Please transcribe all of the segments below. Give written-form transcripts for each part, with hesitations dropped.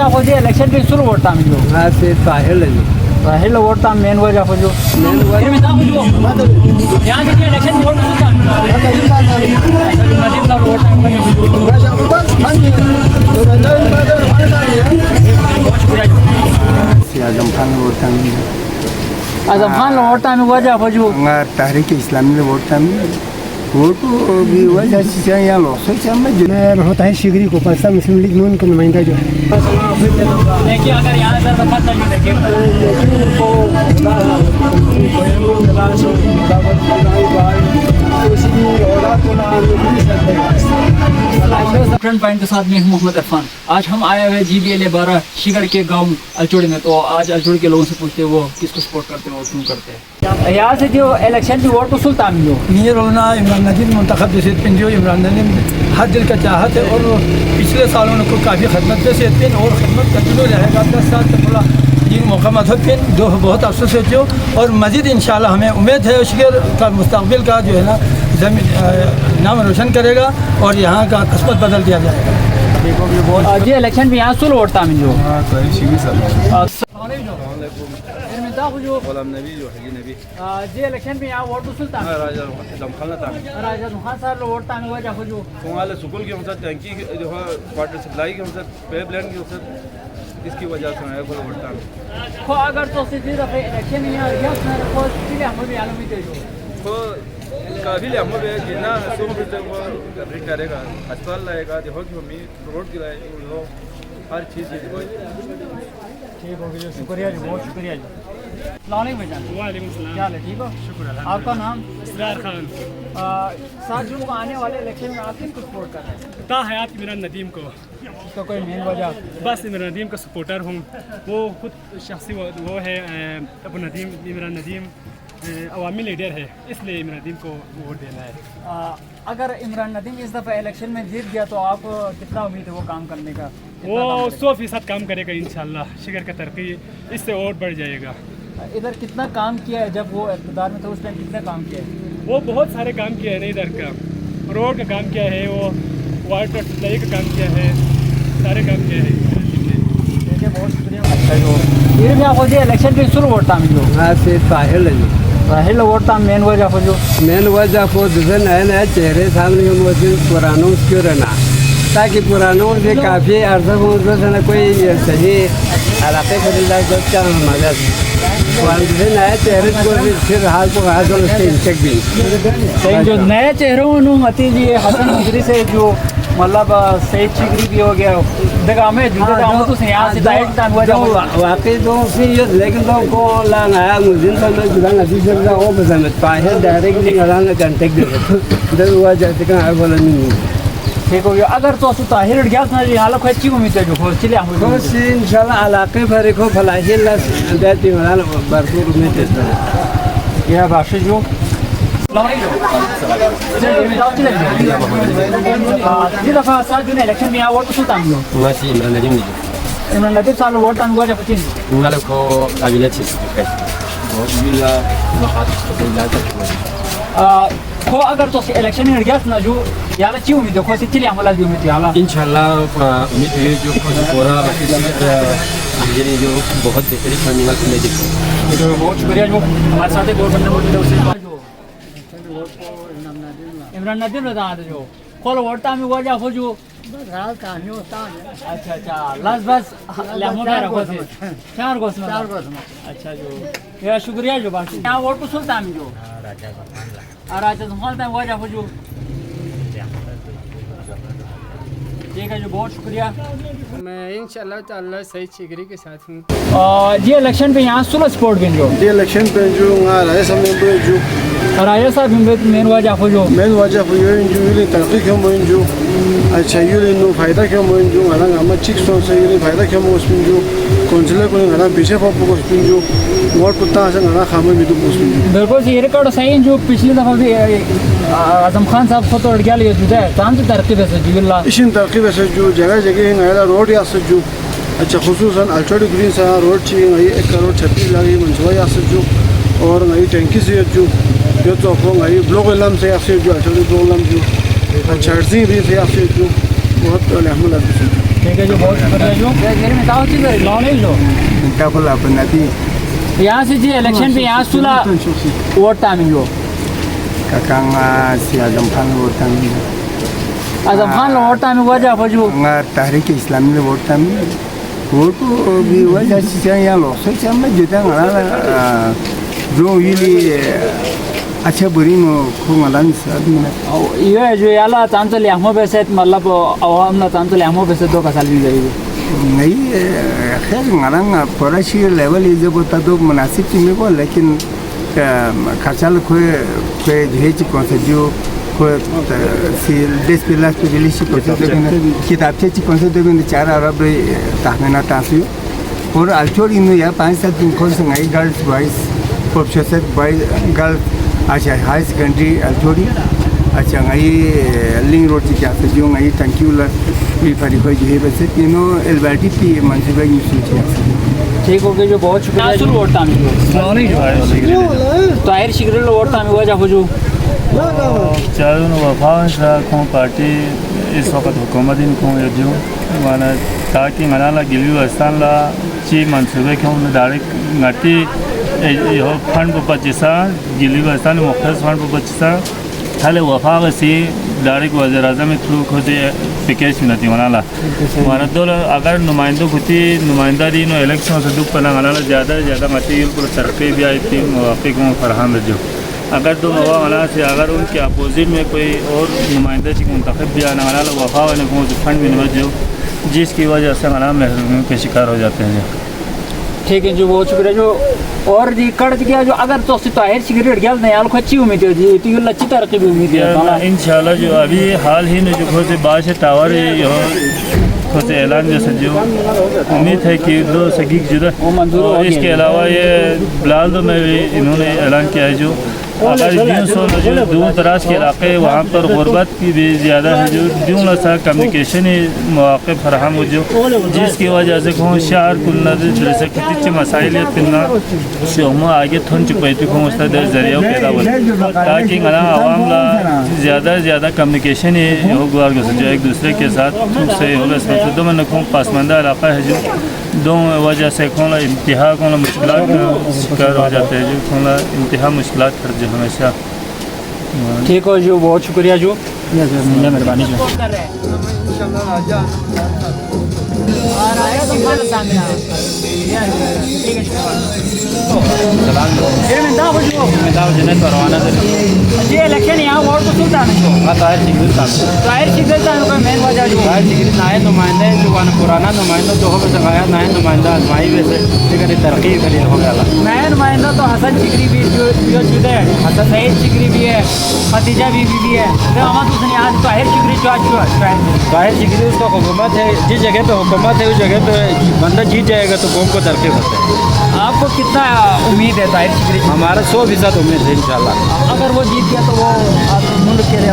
میں آپ مجھے الیکشن بھی شروع ہوتا میں جو ہاں سے طاہر لگی راہل ووٹتا مین وجہ کو جو یہاں سے الیکشن ووٹ اعظم خان ووٹتا اعظم خان ووٹتا میں وجہ کو جو تحریک اسلامی ووٹتا میں ووٹ بھی وجہ سے یہاں لوگ سوچا میں ہوتا ہے شگری کو پاکستان مسلم لیگ نون کا نمائندہ جو دیکھیے اگر یہاں سے پوائنٹ کے ساتھ میں ہوں محمد عرفان. آج ہم آئے ہوئے جی بی ایل 12 شگر کے گاؤں الچوڑی میں. تو آج الچوڑی کے لوگوں سے پوچھتے ہیں وہ کس کو سپورٹ کرتے ہیں اور کیوں کرتے ہیں. یہاں سے جو الیکشن کی ووٹ کو سلطان جو نیئر ہونا عمران ندیم منتخب جیسے پن جو عمران ندیم ہر دل کا چاہت ہے اور پچھلے سالوں نے کافی خدمت جیسے پن اور خدمت کنٹینیو رہے گا 10 سال تک بڑا یہ موقع مدد پن جو بہت افسوس ہے جو اور مزید انشاءاللہ ہمیں امید ہے شگر کا مستقبل کا جو ہے نا نام روشن کرے گا اور یہاں کا قسمت بدل دیا جائے گا. جی الیکشن بھی یہاں سلو ووٹتا میں جو جی الیکشن بھی یہاں ووٹ سلطان راجہ خان صاحب ووٹتا میں وجہ کو جو سکول کی مقصد ٹینکی جو ہے واٹر سپلائی کی مقصد پیپ لائن کی مقصد اس کی وجہ سے ہے کوئی ووٹتا ہے. خو اگر تو سیدھی دفعہ الیکشن یہاں ریاست میں رکھو سیدھے ہم بھی عالمی دے جو تو قابل عمل ہے جتنا سوم سے وہ ریٹ کرے گا اسپتال لائے گا دیکھو کہ ہمیں روڈ گرائے وہ ہر چیز کی ٹھیک ہو گیا. شکریہ جی بہت شکریہ جی. السلام علیکم جان. وعلیکم السلام. کیا حال ہے ٹھیک ہو؟ شکر اللہ. آپ کا نام؟ اسرار خان. 7 جون کو آنے والے الیکشن میں آپ کس کو سپورٹ کر رہے ہیں؟ تا حیات عمران ندیم کو. اس کا کوئی مین وجہ؟ بس عمران ندیم کا سپورٹر ہوں. وہ خود شخصی وہ ہے ابو ندیم عمران ندیم عوامی لیڈر ہے اس لیے عمران ندیم کو ووٹ دینا ہے. اگر عمران ندیم اس دفعہ الیکشن میں جیت گیا تو آپ کو کتنا امید ہے وہ کام کرنے کا؟ وہ 100% کام کرے گا انشاءاللہ. شگر کا ترقی اس سے اور بڑھ جائے گا. ادھر کتنا کام کیا ہے جب وہ اقتدار میں تھا اس ٹائم کتنا کام کیا ہے؟ وہ بہت سارے کام کیا ہے نا. ادھر کا روڈ کا کام کیا ہے وہ واٹر سپلائی کا کام کیا ہے سارے کام کیا ہے. ٹھیک ہے بہت شکریہ. اچھا جو یہ بھی آپ مجھے الیکشن بھی شروع ووٹتا میں جو ہاں سے طاہر لگی راہل ووٹتا مین وجہ کو جو مین وجہ کو دوسرے نئے نئے چہرے سامنے مجھے پرانوں کیوں رہنا تاکہ پرانوں سے کافی عرصہ سے کوئی صحیح علاقے خریدار کا مزہ دوسرے نئے چہرے کو پھر حال کو حاضر اس کے انچک بھی جو نئے چہروں متی جی حسن مجری سے جو مطلب سعید شگری بھی ہو گیا دیکھا ہمیں واقعی تو لیکن تو کو لانا مجھے تو وہ بسمت باہر ڈائریکٹلی لانا کنٹیکٹ دے ہوا جیسے کہ ہر بولا نہیں. ٹھیک ہو گیا. اگر تو طاہر گیا حالت اچھی امید ہے جو چلے خوش ان شاء اللہ علاقے بھر کو فلاحی اللہ دیتی بھرپور امید دیتا ہے. یہ بخش جو جی دفعہ 7 جون الیکشن میں ووٹ سلطان جو عمران ندیم صاحب ووٹ تان وجہ پچین کو قابلیت سے خو اگر تو الیکشن میں گیا نہ جو یار اچھی امید ہے خو سے چلے عمل دی امید ہے انشاءاللہ امید ہے جو پورا یہ جو بہت بہترین کامیابی میں دیکھو. بہت شکریہ جو ہمارے ساتھ گور بندہ موجود ہے اسے عمران ندیم رضا جو کھول ووٹتا میں وجہ ہو جو اچھا اچھا لس بس لیمو میں رکھو سے 4 گوس میں اچھا جو یہ شکریہ جو باقی یہاں ووٹ کو سلطان میں جو راجہ خان میں وجہ ہو جو ٹھیک ہے جو بہت شکریہ. میں انشاءاللہ تعالی سعید شگری کے ساتھ ہوں. جی الیکشن پہ یہاں سولہ سپورٹ بن جو جی الیکشن پہ جو راجہ صاحب میں جو راجہ صاحب مین وجہ ہو جو مین وجہ ہو یہ ترقی کیوں موین جو اچھا یہ نو فائدہ کیوں موین جو ہمارا ہم چیک سو سے یہ فائدہ کیوں مو اس میں جو کونسلر کو ہمارا پیچھے پاپ کو اس میں جو ووٹ پتا سے ہمارا خامے بھی تو اس میں بالکل یہ ریکارڈ صحیح جو پچھلی دفعہ بھی اعظم خان صاحب کو تو گیا لیے جو ہے کام کی ترقی ویسے جو اللہ اس ترقی ویسے جو جگہ جگہ ہے روڈ یا سے جو اچھا خصوصاً الچوڑی گرین سے روڈ چاہیے 1 کروڑ 36 لاکھ منصوبہ یا سے جو اور ٹینکی سے جو تو بلوک علم سے جو الچوڑی بلوک علم جو اچھا بھی سے جو بہت الحمد للہ. ٹھیک ہے جو بہت شکریہ جو گھر میں تاؤ چیز لونے جو Kapula penati یہاں سے جی الیکشن پہ یہاں سلا ووٹ ٹائم جو kakang si Azam Khan votan Azam Khan vote time وجہ جو nga Tahrik Islami votan votu bi wajah sisa yang lo so sama juta ngala do yili acha burimo ko ngalan sadina یہ جو Yala تانت لیامو بیسے مطلب عوام نا تانت لیامو بیسے دو کا سال بھی جائے نہیں خیر ngalang پوراشی لیول یہ جو بتا دو مناسب چیز کو لیکن خرچال کوئی جہیز کون سے جو کوئی سی دیس پلاس پہ بلیشی کون سے کتاب چیز کون سے دو گنے 4 عرب تحمینا تاسیو اور الچوڑ انو یا 5-7 دن کون سے نئی گرلز بوائز پوپشوسٹ بوائز گرلز اچھا ہائی سیکنڈری الچوڑی اچھا نئی لنگ روڈ کی کیا جو نئی ٹنکیولا بھی پڑی ہوئی جو ہے بس انو البرٹی پی منصوبہ یوسف ٹھیک ہو گیا جو بہت شکریہ جو ووٹ ٹائم جو طاہر شکریہ ووٹ ٹائم وجہ جو چاروں وفا سے کھوں پارٹی اس وقت حکومت ان کھوں جو مانا تاکہ منالا گلیو استان لا چی منصوبے کھوں ڈائریکٹ گھٹی فنڈ پر پچیسا گلیو استان مختص فنڈ پر پچیسا تھالے وفا سی ڈائریکٹ وزیر اعظم تھرو کھوتے پیکیج نتی منالا ہمارا دول اگر نمائندوں کھوتی نمائندہ دی نو الیکشن سے دکھ پنا منالا زیادہ زیادہ مٹیریل پر ترقی بھی آئی تھی موافق ہوں فرحان رجو اگر دو موا منا سے اگر ان کے اپوزٹ میں کوئی اور نمائندہ چی منتخب بھی آنا منالا وفا والے کو فنڈ بھی نوجو جس کی وجہ سے منا محرومیوں کے شکار ہو جاتے ہیں ٹھیک ہے جو بہت شکریہ جو اور جی کڑ گیا جو اگر تو طاہر سگریٹ گیا نیال کو اچھی امید ہے جی تو اچھی ترقی بھی امید ہے انشاءاللہ جو ابھی حال ہی میں جو کھوتے باش ٹاور کھوتے اعلان جیسے جو امید ہے کہ 2 سگیک جدا اور اس کے علاوہ یہ بلالدو میں بھی انہوں نے اعلان کیا ہے جو اگر جو دور دراز کے علاقے وہاں پر غربت کی بھی زیادہ ہے جو دیوں لسا کمیونیکیشن مواقع فراہم ہو جو جس کی وجہ سے کہوں شہر کلنا درسے کتچ مسائلیت پننا شہمہ آگے تھن چپیتی کہوں اس طرح ذریعہ پیدا ہو تاکہ انہا عوام لا زیادہ کمیونیکیشن ہو گوار گا جو ایک دوسرے کے ساتھ سے ہوگا اس وقت دو میں نکوں پاسماندہ علاقہ ہے جو دو وجہ سے کھولا انتہا کھولا مشکلات کا شکار ہو جاتے ہیں جو کھولا انتہا مشکلات کر جو ہمیشہ ٹھیک ہو جو بہت شکریہ جو مہربانی جو جی الیکشن یہاں ووٹ کو سلطان ہے طاہر شکریہ کا مین وجہ جو طاہر شکریہ نائے نمائندہ جو پرانا نمائندہ جو ہو سکایا نئے نمائندہ آزمائی ویسے لیکن ترقی کے لیے ہو گیا نئے نمائندہ تو حسن شکری بھی جو چیز ہے حسن سعید شکری بھی ہے ختیجہ بی بی ہے احمد حسن آج طاہر شکری طاہر شکری اس کا حکومت ہے جس جگہ پہ حکومت ہے اس جگہ پہ بندہ جیت جائے گا تو قوم کو ترقی ہوتا ہے آپ کو کتنا امید ہے طاہر شکری ہمارا 100% امید ہے انشاءاللہ اگر وہ جیت گیا تو وہ ملک کے لیے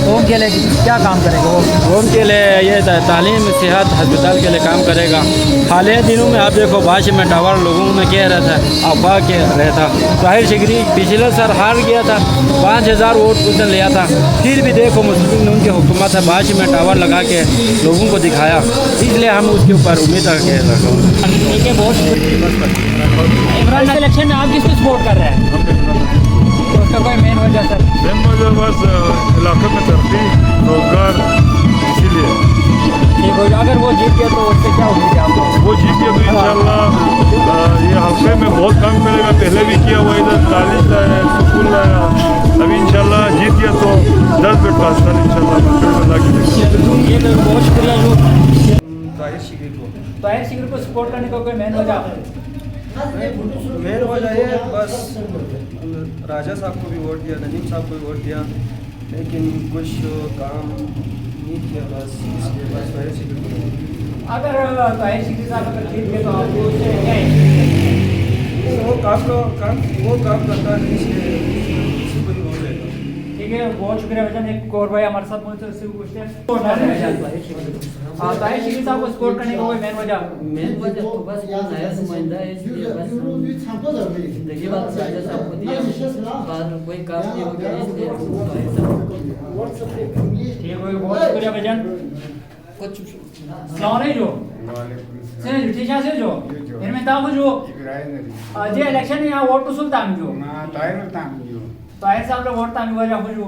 قوم کے لیے کیا کام کرے گا وہ قوم کے لیے یہ تعلیم صحت ہسپتال کے لیے کام کرے گا حالیہ دنوں میں آپ دیکھو باش میں ٹاور لوگوں میں کہہ رہا تھا افواہ کہہ رہا تھا طاہر شکری پچھلے سال ہار گیا تھا 5000 ووٹ اس نے لیا تھا پھر بھی دیکھو مسلم ان کی حکومت ہے باش میں ٹاور لگا کے لوگوں کو دکھایا اس لیے ہم اس کے اوپر امید رکھے ٹھیک ہے بہت عمران الیکشن میں آپ کس کو سپورٹ کر رہے ہیں اس کا کوئی مین وجہ سر مین وجہ بس علاقے میں ترقی روزگار اسی لیے ٹھیک ہو اگر وہ جیت گیا تو اس سے کیا امید ہے آپ کو وہ جیت گیا تو انشاءاللہ یہ حلقے میں بہت کام کرے گا پہلے بھی کیا ہوا ادھر کالج لایا اسکول لایا ابھی انشاءاللہ جیت گیا تو 10 بیٹ پاس کر انشاءاللہ بہت شکریہ جو طاہر شکری کو طاہر شکری کو سپورٹ کرنے کا کوئی مین وجہ مین وجہ یہ بس راجہ صاحب کو بھی ووٹ دیا ندیم صاحب کو بھی ووٹ دیا لیکن کچھ کام نہیں کیا بس اس لیے بس طاہر شکری کو اگر طاہر شکری صاحب اگر جیت گئے تو آپ کو اس سے کیا وہ کام کرتا ہے اس لیے اسی کو ہی ووٹ دے گا ٹھیک ہے بہت شکریہ بھائی جان ایک اور بھائی ہمارے ساتھ پہنچے اس سے بھی پوچھتے ہیں طاہر شکری صاحب کو سپورٹ کرنے کا کوئی مین وجہ تو بس یہ نیا نمائندہ ہے اس لیے بس زندگی بات راجہ صاحب کو دیا بعد کوئی کام نہیں ہو گیا اس لیے ٹھیک ہے بہت شکریہ بھائی جان Assalamualaikum. Sini jo, tisha se jo. Irme tahu jo. Je election ya vote to sultan jo. Tahir sahab lo vote tami wajah jo.